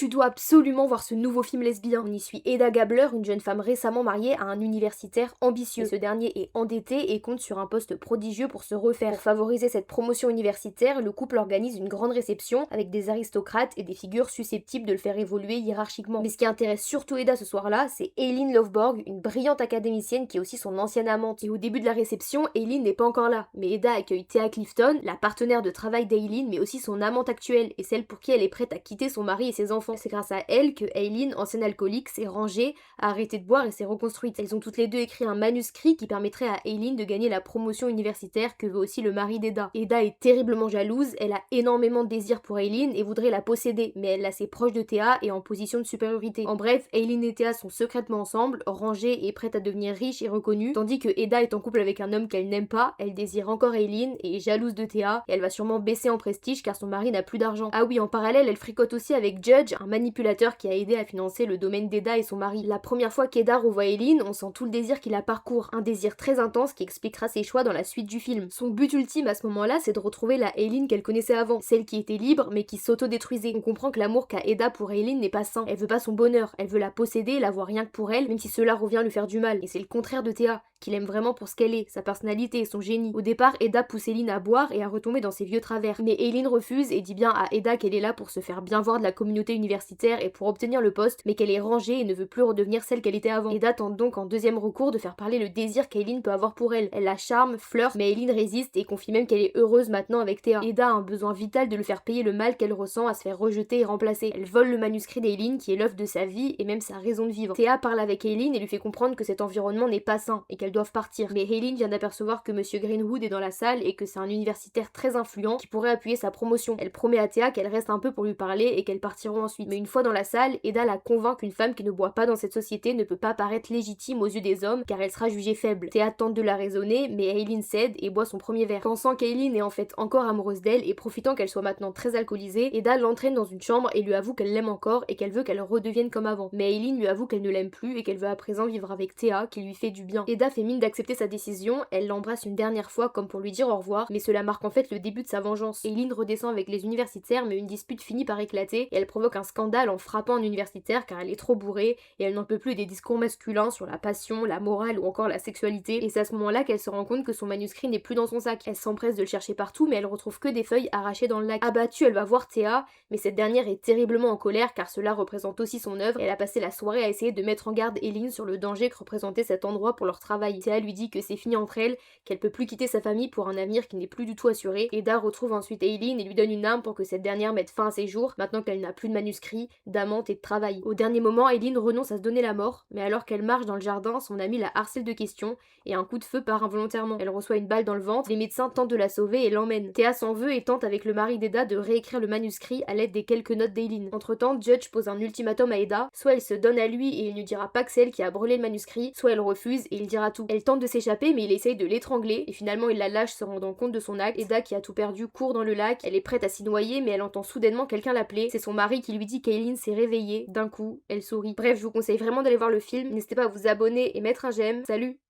Tu dois absolument voir ce nouveau film lesbien. On y suit Eda Gabler, une jeune femme récemment mariée à un universitaire ambitieux. Ce dernier est endetté et compte sur un poste prodigieux pour se refaire. Pour favoriser cette promotion universitaire, le couple organise une grande réception avec des aristocrates et des figures susceptibles de le faire évoluer hiérarchiquement. Mais ce qui intéresse surtout Eda ce soir-là, c'est Eileen Lovborg, une brillante académicienne qui est aussi son ancienne amante. Et au début de la réception, Eileen n'est pas encore là. Mais Eda accueille Thea Clifton, la partenaire de travail d'Eileen, mais aussi son amante actuelle et celle pour qui elle est prête à quitter son mari et ses enfants. C'est grâce à elle que Eileen, ancienne alcoolique, s'est rangée, a arrêté de boire et s'est reconstruite. Elles ont toutes les deux écrit un manuscrit qui permettrait à Eileen de gagner la promotion universitaire que veut aussi le mari d'Eda. Eda est terriblement jalouse, elle a énormément de désir pour Eileen et voudrait la posséder, mais elle l'a assez proche de Thea et en position de supériorité. En bref, Eileen et Thea sont secrètement ensemble, rangées et prêtes à devenir riches et reconnues, tandis que Eda est en couple avec un homme qu'elle n'aime pas, elle désire encore Eileen et est jalouse de Thea, et elle va sûrement baisser en prestige car son mari n'a plus d'argent. Ah oui, en parallèle, elle fricote aussi avec Judge, un manipulateur qui a aidé à financer le domaine d'Eda et son mari. La première fois qu'Eda revoit Eileen, on sent tout le désir qui la parcourt, un désir très intense qui expliquera ses choix dans la suite du film. Son but ultime à ce moment-là, c'est de retrouver la Eileen qu'elle connaissait avant, celle qui était libre mais qui s'auto-détruisait. On comprend que l'amour qu'a Eda pour Eileen n'est pas sain. Elle veut pas son bonheur, elle veut la posséder, la voir rien que pour elle, même si cela revient lui faire du mal. Et c'est le contraire de Thea, qu'il aime vraiment pour ce qu'elle est, sa personnalité et son génie. Au départ, Eda pousse Eileen à boire et à retomber dans ses vieux travers. Mais Eileen refuse et dit bien à Eda qu'elle est là pour se faire bien voir de la communauté universitaire et pour obtenir le poste, mais qu'elle est rangée et ne veut plus redevenir celle qu'elle était avant. Eda tente donc en deuxième recours de faire parler le désir qu'Eileen peut avoir pour elle. Elle la charme, flirte, mais Eileen résiste et confie même qu'elle est heureuse maintenant avec Thea. Eda a un besoin vital de le faire payer le mal qu'elle ressent à se faire rejeter et remplacer. Elle vole le manuscrit d'Eileen qui est l'œuvre de sa vie et même sa raison de vivre. Thea parle avec Eileen et lui fait comprendre que cet environnement n'est pas sain et qu'elles doivent partir. Mais Eileen vient d'apercevoir que Monsieur Greenwood est dans la salle et que c'est un universitaire très influent qui pourrait appuyer sa promotion. Elle promet à Thea qu'elle reste un peu pour lui parler et qu'elles partiront ensuite. Mais une fois dans la salle, Eda la convainc qu'une femme qui ne boit pas dans cette société ne peut pas paraître légitime aux yeux des hommes car elle sera jugée faible. Thea tente de la raisonner, mais Eileen cède et boit son premier verre. Pensant qu'Eileen est en fait encore amoureuse d'elle et profitant qu'elle soit maintenant très alcoolisée, Eda l'entraîne dans une chambre et lui avoue qu'elle l'aime encore et qu'elle veut qu'elle redevienne comme avant. Mais Eileen lui avoue qu'elle ne l'aime plus et qu'elle veut à présent vivre avec Thea qui lui fait du bien. Eda fait mine d'accepter sa décision, elle l'embrasse une dernière fois comme pour lui dire au revoir, mais cela marque en fait le début de sa vengeance. Eileen redescend avec les universitaires mais une dispute finit par éclater et elle provoque un scandale en frappant un universitaire car elle est trop bourrée et elle n'en peut plus des discours masculins sur la passion, la morale ou encore la sexualité, et c'est à ce moment-là qu'elle se rend compte que son manuscrit n'est plus dans son sac. Elle s'empresse de le chercher partout mais elle retrouve que des feuilles arrachées dans le lac. Abattue, elle va voir Thea, mais cette dernière est terriblement en colère car cela représente aussi son œuvre et elle a passé la soirée à essayer de mettre en garde Eileen sur le danger que représentait cet endroit pour leur travail. Thea lui dit que c'est fini entre elles, qu'elle peut plus quitter sa famille pour un avenir qui n'est plus du tout assuré. Eda retrouve ensuite Eileen et lui donne une arme pour que cette dernière mette fin à ses jours, maintenant qu'elle n'a plus de manuscrit, d'amante et de travail. Au dernier moment, Eileen renonce à se donner la mort, mais alors qu'elle marche dans le jardin, son amie la harcèle de questions et un coup de feu part involontairement. Elle reçoit une balle dans le ventre, les médecins tentent de la sauver et l'emmènent. Thea s'en veut et tente avec le mari d'Eda de réécrire le manuscrit à l'aide des quelques notes d'Eileen. Entre-temps, Judge pose un ultimatum à Eda, soit elle se donne à lui et il ne dira pas que c'est elle qui a brûlé le manuscrit, soit elle refuse et il dira tout. Elle tente de s'échapper mais il essaye de l'étrangler et finalement il la lâche se rendant compte de son acte. Eda, qui a tout perdu, court dans le lac, elle est prête à s'y noyer mais elle entend soudainement quelqu'un l'appeler. C'est son mari qui lui dit qu'Eileen s'est réveillée. D'un coup, elle sourit. Bref, je vous conseille vraiment d'aller voir le film, n'hésitez pas à vous abonner et mettre un j'aime. Salut!